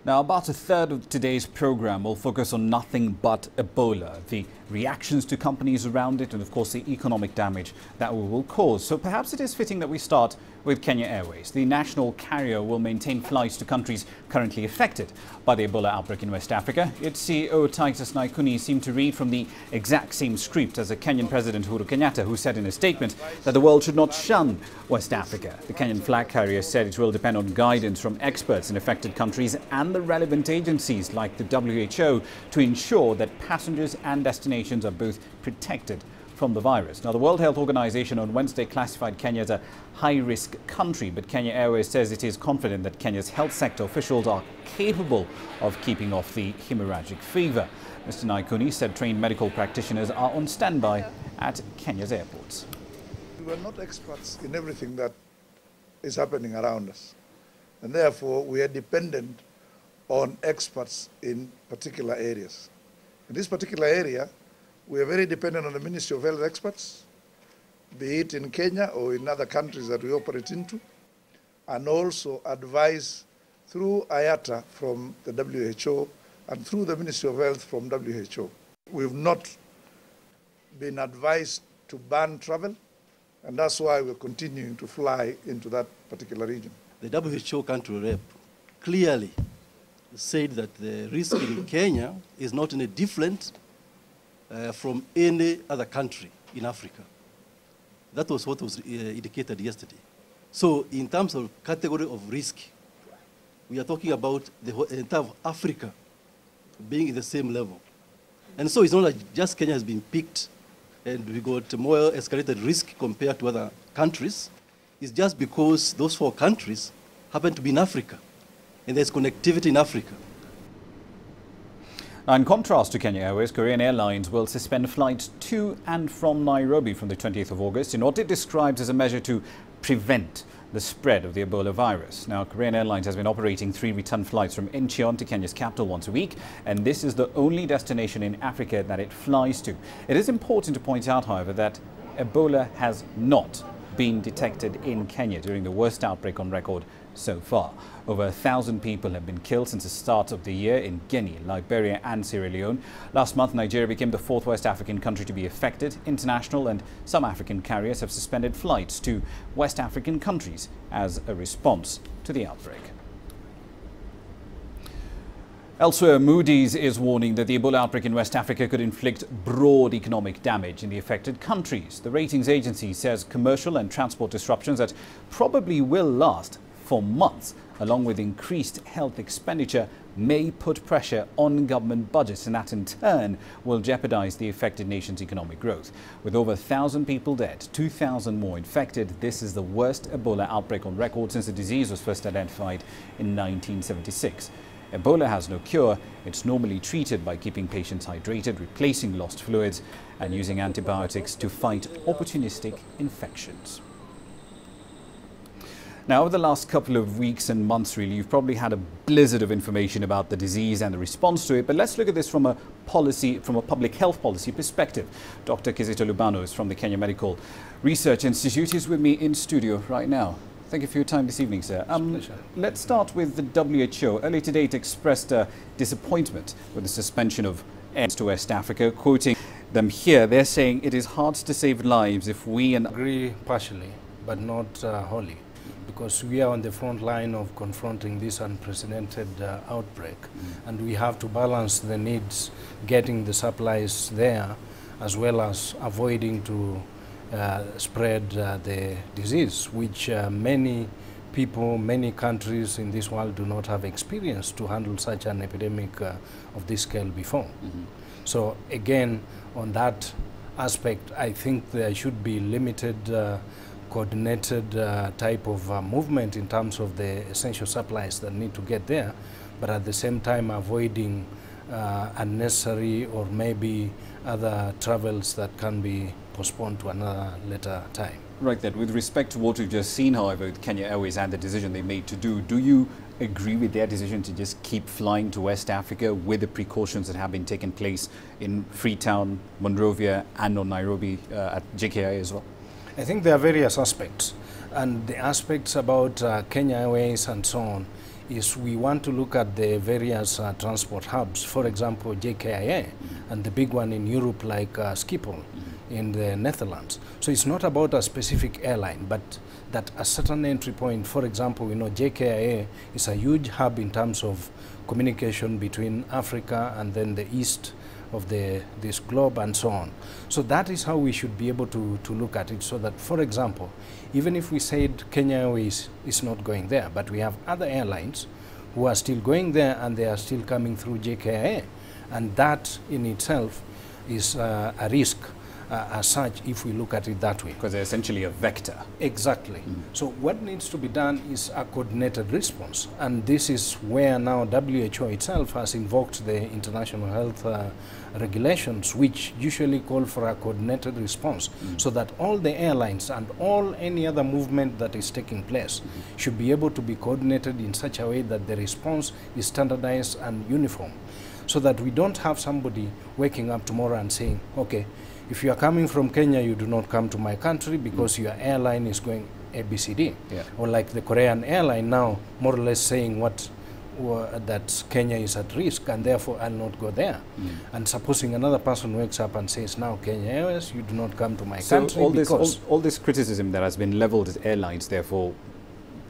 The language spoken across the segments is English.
Now, about a third of today's program will focus on nothing but Ebola, the reactions to companies around it, and of course the economic damage that we will cause. So perhaps it is fitting that we start with Kenya Airways. The national carrier will maintain flights to countries currently affected by the Ebola outbreak in West Africa. Its CEO Titus Naikuni seemed to read from the exact same script as the Kenyan President Uhuru Kenyatta, who said in a statement that the world should not shun West Africa. The Kenyan flag carrier said it will depend on guidance from experts in affected countries and the relevant agencies like the WHO to ensure that passengers and destinations are both protected from the virus. Now, the World Health Organization on Wednesday classified Kenya as a high-risk country, but Kenya Airways says it is confident that Kenya's health sector officials are capable of keeping off the hemorrhagic fever. Mr. Naikuni said trained medical practitioners are on standby at Kenya's airports. We are not experts in everything that is happening around us, and therefore we are dependent on experts in particular areas. In this particular area, we are very dependent on the Ministry of Health experts, be it in Kenya or in other countries that we operate into, and also advice through IATA from the WHO and through the Ministry of Health from WHO. We've not been advised to ban travel, and that's why we're continuing to fly into that particular region. The WHO country rep clearly said that the risk in Kenya is not any different from any other country in Africa. That was what was indicated yesterday. So in terms of category of risk, we are talking about the entire of Africa being in the same level. And so it's not like just Kenya has been picked and we got more escalated risk compared to other countries. It's just because those 4 countries happen to be in Africa and there's connectivity in Africa. Now, in contrast to Kenya Airways, Korean Airlines will suspend flights to and from Nairobi from the 20th of August in what it describes as a measure to prevent the spread of the Ebola virus. Now, Korean Airlines has been operating 3 return flights from Incheon to Kenya's capital once a week, and this is the only destination in Africa that it flies to. It is important to point out, however, that Ebola has not been detected in Kenya during the worst outbreak on record so far. Over 1,000 people have been killed since the start of the year in Guinea, Liberia and Sierra Leone. Last month, Nigeria became the 4th West African country to be affected. International and some African carriers have suspended flights to West African countries as a response to the outbreak. Elsewhere, Moody's is warning that the Ebola outbreak in West Africa could inflict broad economic damage in the affected countries. The ratings agency says commercial and transport disruptions that probably will last for months, along with increased health expenditure, may put pressure on government budgets, and that in turn will jeopardize the affected nation's economic growth. With over 1,000 people dead, 2,000 more infected, this is the worst Ebola outbreak on record since the disease was first identified in 1976. Ebola has no cure. It's normally treated by keeping patients hydrated, replacing lost fluids, and using antibiotics to fight opportunistic infections. Now, over the last couple of weeks and months, really, you've probably had a blizzard of information about the disease and the response to it. But let's look at this from a public health policy perspective. Dr. Kizito Lubano is from the Kenya Medical Research Institute. He's with me in studio right now. Thank you for your time this evening, sir. Let's start with the WHO. Earlier today, it expressed disappointment with the suspension of air to West Africa. Quoting them here, they're saying it is hard to save lives if we agree partially, but not wholly, because we are on the front line of confronting this unprecedented outbreak, and we have to balance the needs, getting the supplies there, as well as avoiding to spread the disease, which many people, many countries in this world do not have experience to handle such an epidemic of this scale before. So again, on that aspect, I think there should be limited, coordinated type of movement in terms of the essential supplies that need to get there, but at the same time avoiding unnecessary or maybe other travels that can be postponed to another later time. Right, that with respect to what we've just seen, however, with Kenya Airways and the decision they made to do you agree with their decision to just keep flying to West Africa with the precautions that have been taking place in Freetown, Monrovia and on Nairobi at JKI as well? I think there are various aspects, and the aspects about Kenya Airways and so on is we want to look at the various transport hubs, for example, JKIA, and the big one in Europe like Schiphol in the Netherlands. So it's not about a specific airline, but that a certain entry point, for example, JKIA is a huge hub in terms of communication between Africa and then the east of this globe and so on. So that is how we should be able to look at it, so that, for example, even if we said Kenya Airways is not going there, but we have other airlines who are still going there and they are still coming through JKIA, and that in itself is a risk as such if we look at it that way. Because they're essentially a vector. Exactly. So what needs to be done is a coordinated response, and this is where now WHO itself has invoked the international health regulations, which usually call for a coordinated response, so that all the airlines and any other movement that is taking place should be able to be coordinated in such a way that the response is standardized and uniform, so that we don't have somebody waking up tomorrow and saying, okay, if you are coming from Kenya, you do not come to my country because your airline is going ABCD. Yeah. Or like the Korean airline now, more or less saying that Kenya is at risk and therefore I'll not go there. And supposing another person wakes up and says, now Kenya Airways, you do not come to my country. So all this criticism that has been leveled at airlines, therefore,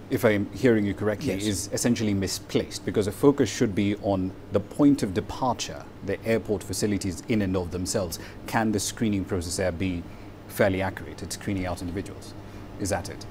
if I'm hearing you correctly, yes, is essentially misplaced, because the focus should be on the point of departure, the airport facilities in and of themselves. Can the screening process there be fairly accurate at screening out individuals? Is that it?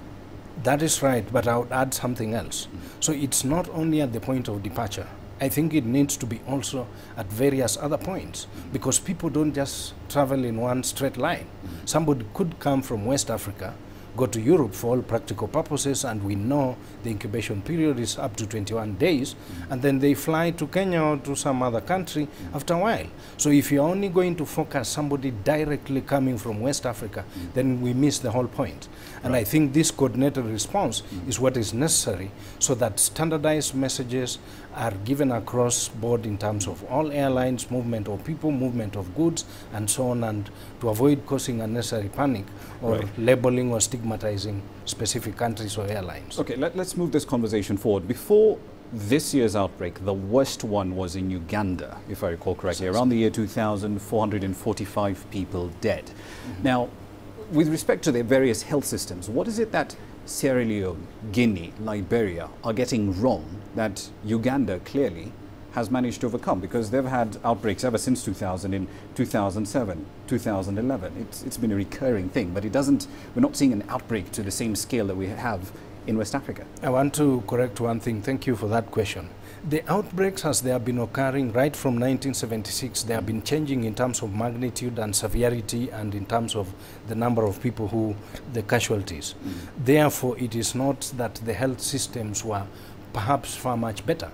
That is right, but I would add something else. So it's not only at the point of departure. I think it needs to be also at various other points, because people don't just travel in one straight line. Somebody could come from West Africa, go to Europe for all practical purposes, and we know the incubation period is up to 21 days, and then they fly to Kenya or to some other country after a while. So if you're only going to focus somebody directly coming from West Africa, then we miss the whole point. And I think this coordinated response is what is necessary, so that standardized messages are given across board in terms of all airlines, movement of people, movement of goods, and so on, and to avoid causing unnecessary panic or labeling or stigmatizing specific countries or airlines. Okay, let's move this conversation forward. Before this year's outbreak, the worst one was in Uganda, if I recall correctly. Around the year 2000, 445 people dead. Now, with respect to the various health systems, what is it that Sierra Leone, Guinea, Liberia are getting wrong that Uganda clearly has managed to overcome? Because they've had outbreaks ever since 2000, in 2007, 2011. It's been a recurring thing, but we're not seeing an outbreak to the same scale that we have in West Africa. I want to correct one thing. Thank you for that question. The outbreaks, as they have been occurring right from 1976, they have been changing in terms of magnitude and severity, and in terms of the number of people the casualties. Therefore, it is not that the health systems were perhaps far much better.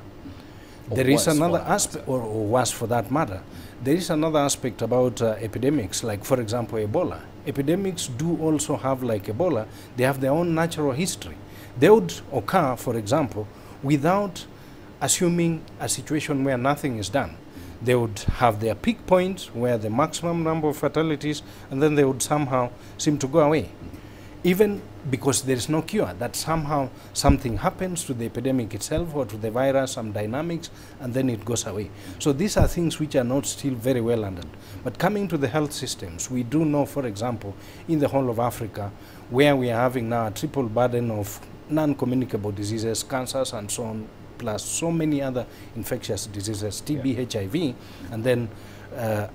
There is another aspect, or worse for that matter. There is another aspect about epidemics, like, for example, Ebola. Epidemics do also have, like Ebola, they have their own natural history. They would occur, for example, without assuming a situation where nothing is done. They would have their peak point where the maximum number of fatalities, and then they would somehow seem to go away. Even because there is no cure, that somehow something happens to the epidemic itself or to the virus, some dynamics, and then it goes away. So these are things which are not still very well understood. But coming to the health systems, we do know, for example, in the whole of Africa, where we are having now a triple burden of non-communicable diseases, cancers, and so on, plus so many other infectious diseases, TB, HIV, and then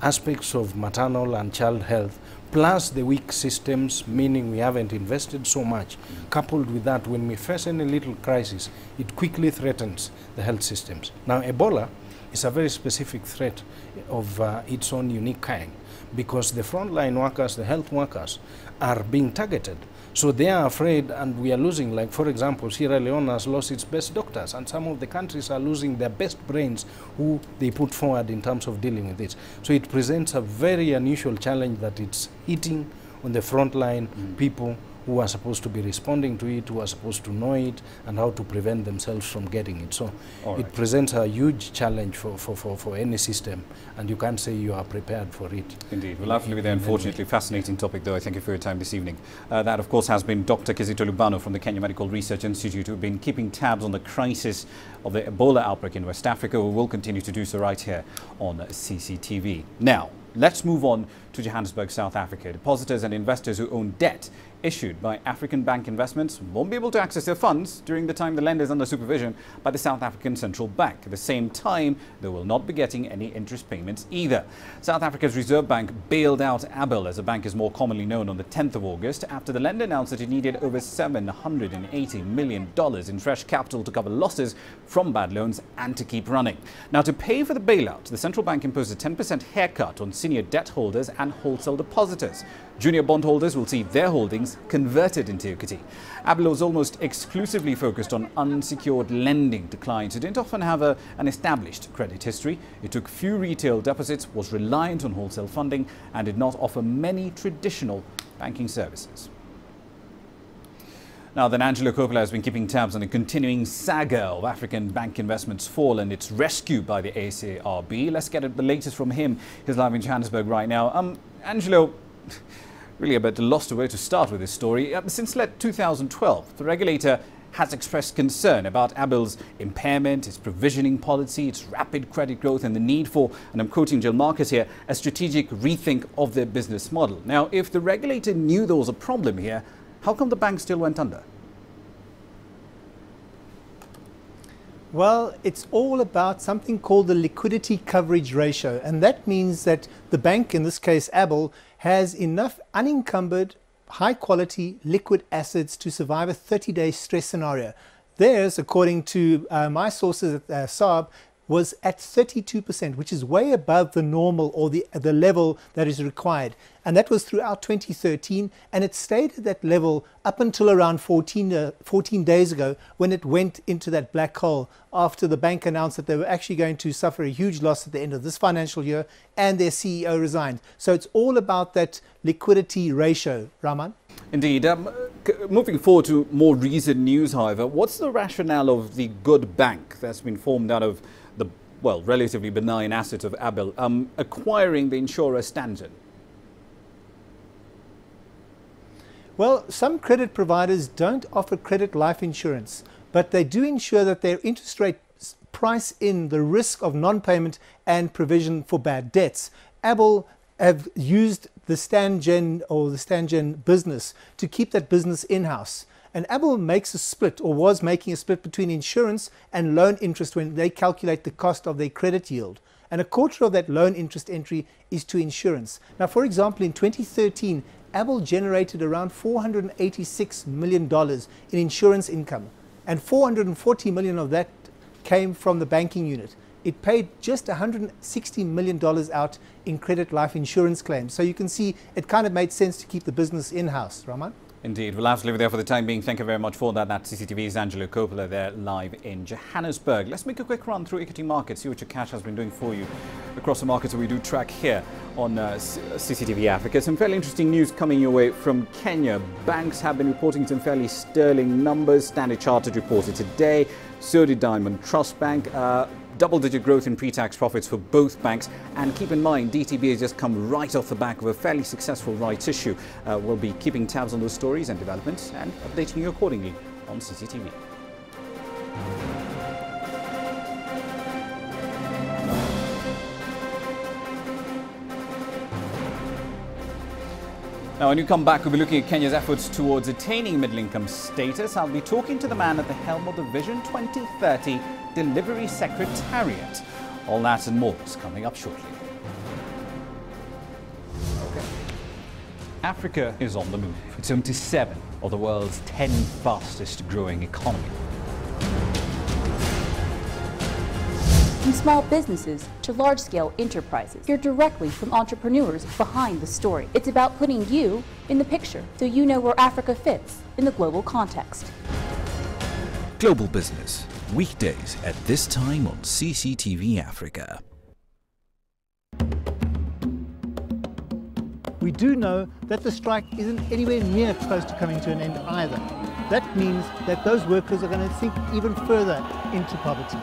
aspects of maternal and child health, plus the weak systems, meaning we haven't invested so much. Coupled with that, when we face any little crisis, it quickly threatens the health systems. Now, Ebola is a very specific threat of its own unique kind, because the frontline workers, the health workers, are being targeted. So they are afraid, and we are losing, like, for example, Sierra Leone has lost its best doctors, and some of the countries are losing their best brains who they put forward in terms of dealing with this. So it presents a very unusual challenge that it's hitting on the frontline people who are supposed to be responding to it, who are supposed to know it, and how to prevent themselves from getting it. So it presents a huge challenge for any system, and you can't say you are prepared for it. Indeed. We'll have to leave it there. Unfortunately, fascinating topic, though. I thank you for your time this evening. That, of course, has been Dr. Kizito Lubano from the Kenya Medical Research Institute, who have been keeping tabs on the crisis of the Ebola outbreak in West Africa. We will continue to do so right here on CCTV. Now, let's move on to Johannesburg, South Africa. Depositors and investors who own debt issued by African Bank Investments won't be able to access their funds during the time the lender is under supervision by the South African Central Bank. At the same time, they will not be getting any interest payments either. South Africa's Reserve Bank bailed out ABEL, as the bank is more commonly known, on the 10th of August after the lender announced that it needed over $780 million in fresh capital to cover losses from bad loans and to keep running. Now, to pay for the bailout, the central bank imposed a 10% haircut on senior debt holders and wholesale depositors. Junior bondholders will see their holdings converted into equity. ABEL was almost exclusively focused on unsecured lending to clients who didn't often have an established credit history. It took few retail deposits, was reliant on wholesale funding, and did not offer many traditional banking services. Now, then, Angelo Coppola has been keeping tabs on the continuing saga of African Bank Investments' fall and its rescue by the ASARB. Let's get the latest from him. He's live in Johannesburg right now. Angelo, really a bit lost where to start with this story. Since 2012, the regulator has expressed concern about ABEL's impairment, its provisioning policy, its rapid credit growth, and the need for, and I'm quoting Jill Marcus here, a strategic rethink of their business model. Now, if the regulator knew there was a problem here, how come the bank still went under? Well, it's all about something called the liquidity coverage ratio, and that means that the bank, in this case ABEL, has enough unencumbered, high-quality liquid assets to survive a 30-day stress scenario. Theirs, according to my sources at SARB, was at 32%, which is way above the normal or the level that is required. And that was throughout 2013, and it stayed at that level up until around 14 days ago, when it went into that black hole after the bank announced that they were actually going to suffer a huge loss at the end of this financial year, and their CEO resigned. So it's all about that liquidity ratio, Raman. Indeed. Moving forward to more recent news, however, what's the rationale of the good bank that's been formed out of the, well, relatively benign assets of ABEL acquiring the insurer Stangen? Well, some credit providers don't offer credit life insurance, but they do ensure that their interest rates price in the risk of non-payment and provision for bad debts. ABEL have used the Stangen or the Stangen business to keep that business in-house. And ABEL makes a split, or was making a split, between insurance and loan interest when they calculate the cost of their credit yield. And a quarter of that loan interest entry is to insurance. Now, for example, in 2013, ABEL generated around $486 million in insurance income, and $440 million of that came from the banking unit. It paid just $160 million out in credit life insurance claims. So you can see it kind of made sense to keep the business in-house, Raman. Indeed. We'll have to leave it there for the time being. Thank you very much for that. That's CCTV's Angelo Coppola there live in Johannesburg. Let's make a quick run through equity markets, see what your cash has been doing for you across the markets that we do track here on CCTV Africa. Some fairly interesting news coming your way from Kenya. Banks have been reporting some fairly sterling numbers. Standard Chartered reported today. So did Diamond Trust Bank. Double-digit growth in pre-tax profits for both banks. And keep in mind, DTB has just come right off the back of a fairly successful rights issue. We'll be keeping tabs on those stories and developments and updating you accordingly on CCTV. Now, when you come back, we'll be looking at Kenya's efforts towards attaining middle-income status. I'll be talking to the man at the helm of the Vision 2030 Delivery Secretariat. All that and more is coming up shortly. Okay. Africa is on the move. It's home to 7 of the world's 10 fastest growing economies. From small businesses to large-scale enterprises, hear directly from entrepreneurs behind the story. It's about putting you in the picture so you know where Africa fits in the global context. Global Business, weekdays at this time on CCTV Africa. We do know that the strike isn't anywhere near close to coming to an end either. That means that those workers are going to sink even further into poverty.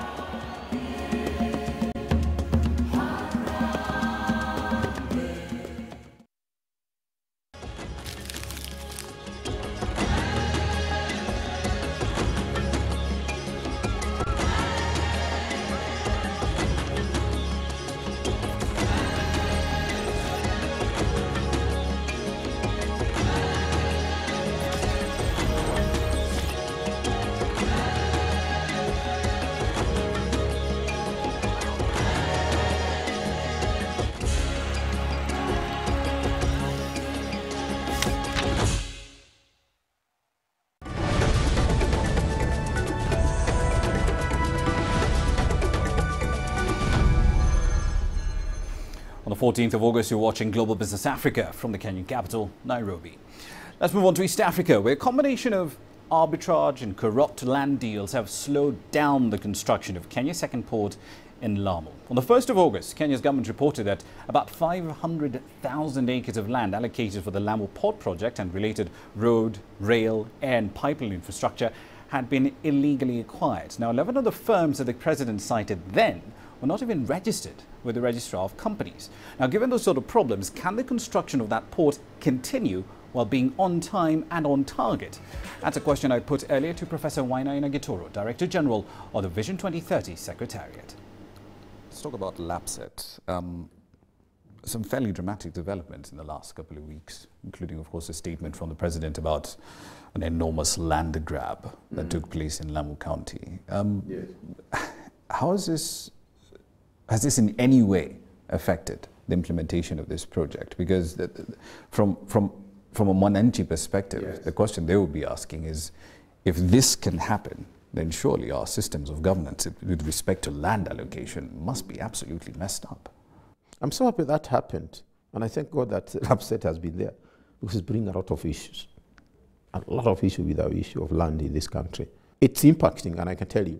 On the 14th of August, you're watching Global Business Africa from the Kenyan capital, Nairobi. Let's move on to East Africa, where a combination of arbitrage and corrupt land deals have slowed down the construction of Kenya's second port in Lamu. On the 1st of August, Kenya's government reported that about 500,000 acres of land allocated for the Lamu Port project and related road, rail, and pipeline infrastructure had been illegally acquired. Now, 11 of the firms that the president cited then were not even registered with the Registrar of Companies. Now, given those sort of problems, can the construction of that port continue while being on time and on target? That's a question I put earlier to Professor Wainaina Gitoro, Director General of the Vision 2030 Secretariat. Let's talk about LAPSSET. Some fairly dramatic developments in the last couple of weeks, including, of course, a statement from the president about an enormous land grab that took place in Lamu County. Yes. How is this? Has this in any way affected the implementation of this project? Because from a Mwananchi perspective, yes, the question they will be asking is, if this can happen, then surely our systems of governance with respect to land allocation must be absolutely messed up. I'm so happy that happened, and I thank God that LAPSSET has been there, because it's bringing a lot of issues. A lot of issues with our issue of land in this country. It's impacting, and I can tell you,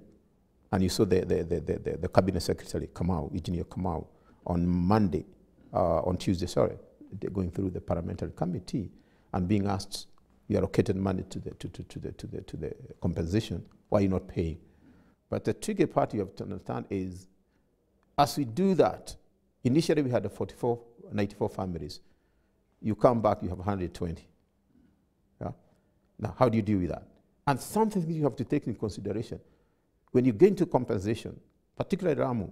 and you saw the cabinet secretary Kamau, Engineer Kamau, on Monday, on Tuesday, sorry, they're going through the parliamentary committee and being asked, you allocated money to the compensation, why are you not paying? But the tricky part you have to understand is, as we do that, initially we had 94 families. You come back, you have 120. Yeah? Now, how do you deal with that? And something you have to take into consideration. When you get into compensation, particularly Lamu,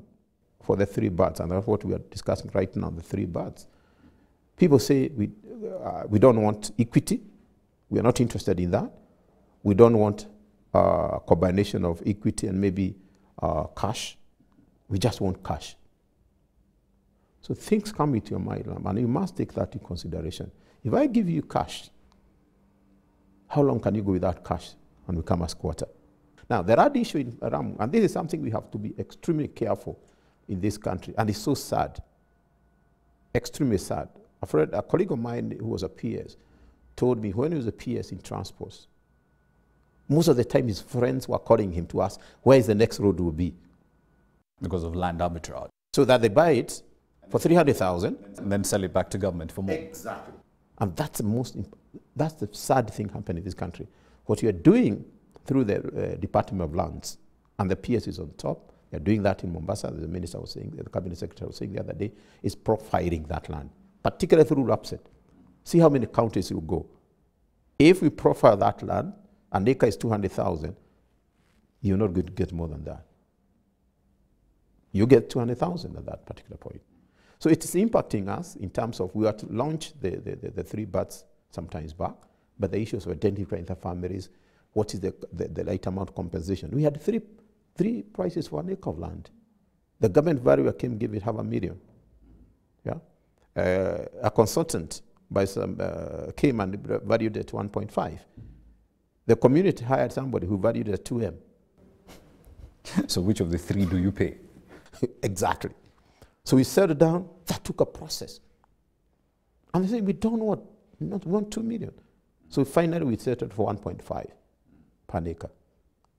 for the 3 birds, and that's what we are discussing right now, the 3 birds, people say we don't want equity. We are not interested in that. We don't want a combination of equity and maybe cash. We just want cash. So things come into your mind, and you must take that into consideration. If I give you cash, how long can you go without cash and become a squatter? Now, there are issues in Lamu, and this is something we have to be extremely careful in this country, and it's so sad, extremely sad. A colleague of mine who was a PS told me when he was a PS in transport, most of the time his friends were calling him to ask where is the next road will be. Because of land arbitrage. So that they buy it for 300,000. And then sell it back to government for more. Exactly. And that's the sad thing happening in this country. What you're doing through the Department of Lands, and the PS is on top, they're doing that in Mombasa, the minister was saying, the cabinet secretary was saying the other day, is profiling that land, particularly through LAPSSET. See how many counties you go. If we profile that land, an acre is 200,000, you're not going to get more than that. You get 200,000 at that particular point. So it is impacting us in terms of, we had to launch the 3 birds sometimes back, but the issues of identifying the families, what is the right amount of compensation. We had three prices for an acre of land. The government valuer came, gave it $500,000. Yeah? A consultant by some, came and valued it at 1.5. The community hired somebody who valued it at 2M. So which of the 3 do you pay? Exactly. So we settled down. That took a process. And they said, we don't want 2 million. So finally we settled for 1.5 per acre,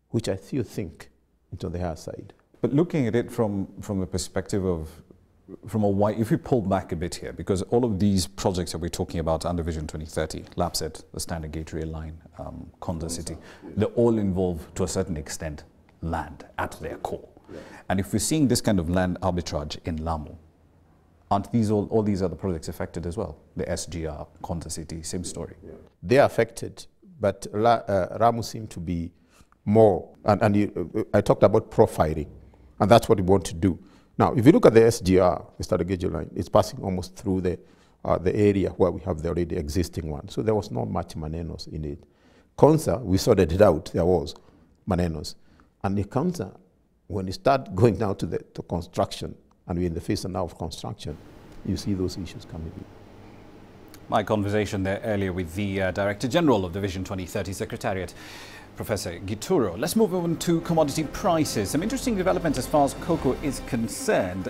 which I still think is on the higher side. But looking at it from the perspective of from a wide, if we pull back a bit here, because all of these projects that we're talking about under Vision 2030, LAPSSET, the Standard Gauge Rail Line, Konza City, they all involve, to a certain extent, land at their core. Yeah. And if we're seeing this kind of land arbitrage in Lamu, aren't these all these other projects affected as well? The SGR, Konza City, same story. Yeah. They are affected, but Lamu seem to be more, I talked about profiling, and that's what we want to do. Now, if you look at the SGR, the Standard Gauge Line, it's passing almost through the area where we have the already existing one. So there was not much manenos in it. Konza, we sorted it out, there was manenos. And the Konza, when you start going now to construction, and we're in the phase now of construction, you see those issues coming in. My conversation there earlier with the Director General of the Vision 2030 Secretariat, Professor Gituro. Let's move on to commodity prices. Some interesting developments as far as cocoa is concerned.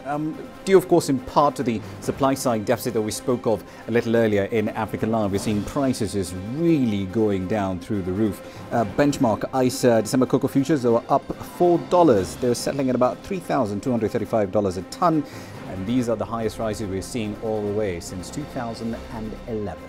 Due, of course, in part to the supply side deficit that we spoke of a little earlier in Africa Live, we're seeing prices is really going down through the roof. Benchmark ICE December cocoa futures, they were up $4. They're settling at about $3,235 a ton. And these are the highest rises we're seeing all the way since 2011.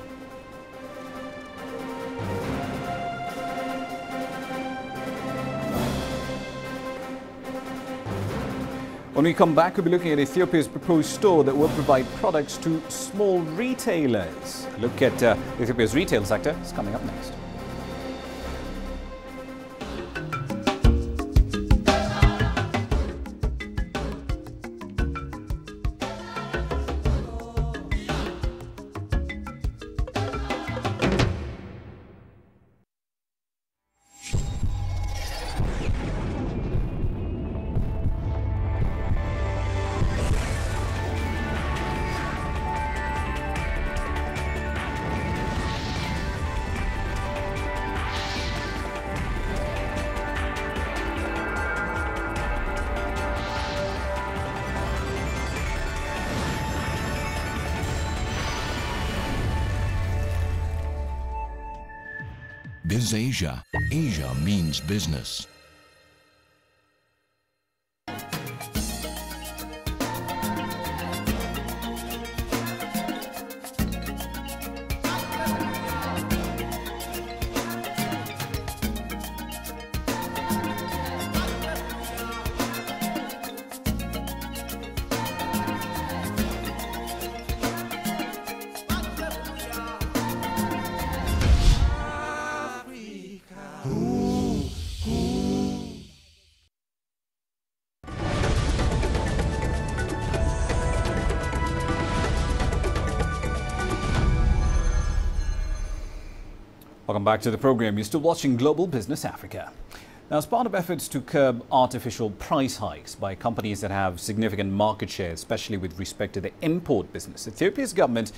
When we come back, we'll be looking at Ethiopia's proposed store that will provide products to small retailers. A look at Ethiopia's retail sector is coming up next. BizAsia. Asia means business. Welcome back to the program. You're still watching Global Business Africa. Now, as part of efforts to curb artificial price hikes by companies that have significant market share, especially with respect to the import business, Ethiopia's government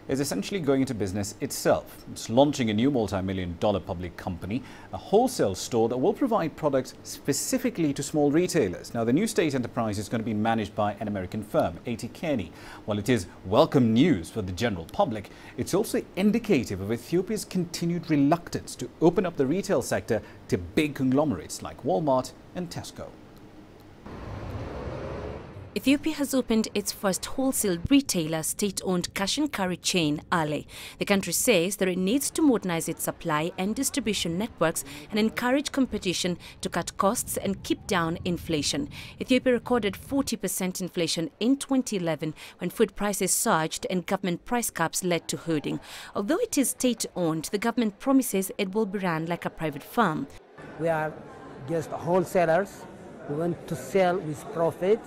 is essentially going into business itself. It's launching a new multi-million-dollar public company, a wholesale store that will provide products specifically to small retailers. Now, the new state enterprise is going to be managed by an American firm, A.T. Kearney. While it is welcome news for the general public, it's also indicative of Ethiopia's continued reluctance to open up the retail sector to big conglomerates like Walmart and Tesco. Ethiopia has opened its first wholesale retailer, state-owned cash and carry chain, Ale. The country says that it needs to modernize its supply and distribution networks and encourage competition to cut costs and keep down inflation. Ethiopia recorded 40% inflation in 2011 when food prices surged and government price caps led to hoarding. Although it is state-owned, the government promises it will be run like a private firm. We are just wholesalers. We want to sell with profit.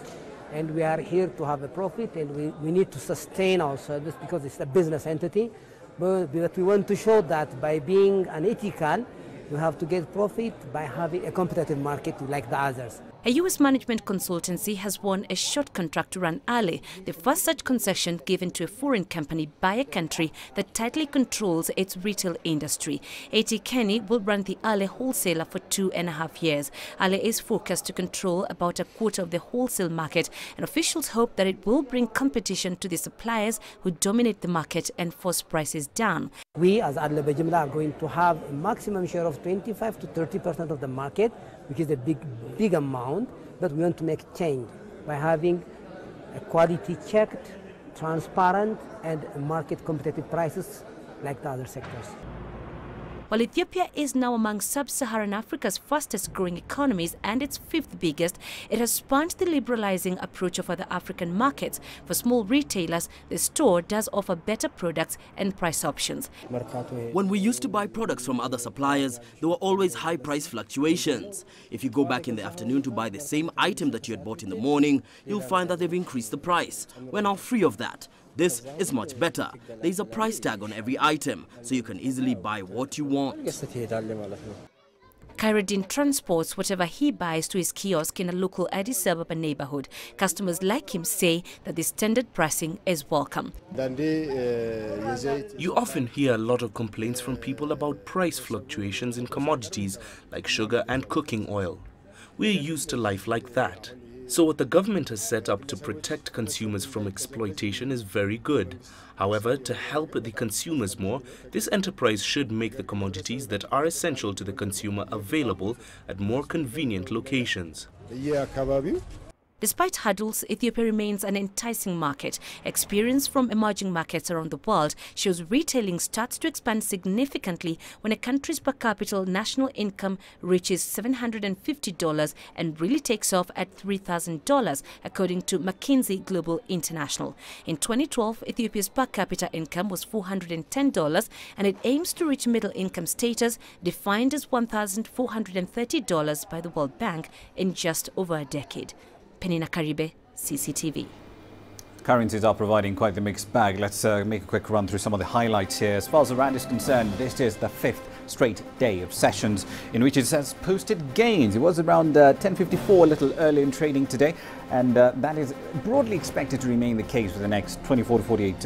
And we are here to have a profit, and we need to sustain our service because it's a business entity. But we want to show that by being unethical, we have to get profit by having a competitive market like the others. A U.S. management consultancy has won a short contract to run Ale, the first such concession given to a foreign company by a country that tightly controls its retail industry. A.T. Kearney will run the Ale wholesaler for 2.5 years. Ale is forecast to control about a quarter of the wholesale market, and officials hope that it will bring competition to the suppliers who dominate the market and force prices down. We as Ale Bejimla are going to have a maximum share of 25 to 30% of the market, which is a big amount, but we want to make change by having quality checked, transparent, and market competitive prices like the other sectors. While Ethiopia is now among sub-Saharan Africa's fastest growing economies and its fifth biggest, it has spurned the liberalizing approach of other African markets. For small retailers, the store does offer better products and price options. When we used to buy products from other suppliers, there were always high price fluctuations. If you go back in the afternoon to buy the same item that you had bought in the morning, you'll find that they've increased the price. We're now free of that. This is much better. There's a price tag on every item, so you can easily buy what you want. Khairuddin transports whatever he buys to his kiosk in a local Addis Ababa neighborhood. Customers like him say that the standard pricing is welcome. You often hear a lot of complaints from people about price fluctuations in commodities like sugar and cooking oil. We're used to life like that. So what the government has set up to protect consumers from exploitation is very good. However, to help the consumers more, this enterprise should make the commodities that are essential to the consumer available at more convenient locations. Despite hurdles, Ethiopia remains an enticing market. Experience from emerging markets around the world shows retailing starts to expand significantly when a country's per capita national income reaches $750 and really takes off at $3,000, according to McKinsey Global International. In 2012, Ethiopia's per capita income was $410, and it aims to reach middle income status, defined as $1,430 by the World Bank, in just over a decade. Penina Karibe, CCTV. Currencies are providing quite the mixed bag. Let's make a quick run through some of the highlights here. As far as the Rand is concerned, this is the fifth straight day of sessions in which it has posted gains. It was around 10.54 a little early in trading today, and that is broadly expected to remain the case for the next 24 to 48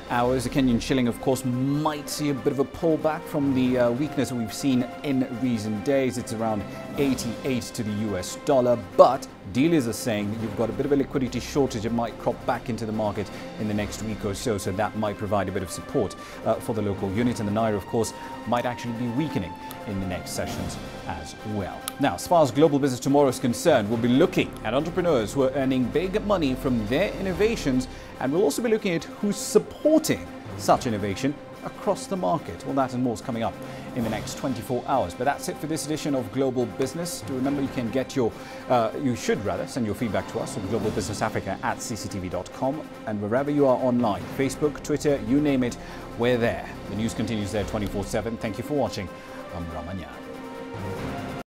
hours. The Kenyan shilling, of course, might see a bit of a pullback from the weakness that we've seen in recent days. It's around 88 to the US dollar, but dealers are saying that you've got a bit of a liquidity shortage. It might crop back into the market in the next week or so, so that might provide a bit of support for the local unit. And the Naira, of course, might actually be weakening in the next sessions as well. Now, as far as Global Business Tomorrow is concerned, we'll be looking at entrepreneurs who are earning big money from their innovations, and we'll also be looking at who's supporting such innovation across the market. All that and more is coming up in the next 24 hours. But that's it for this edition of Global Business. Do remember you can get your, you should rather send your feedback to us on Global Business Africa at cctv.com, and wherever you are online, Facebook, Twitter, you name it, we're there. The news continues there 24/7. Thank you for watching. I'm Ramanya.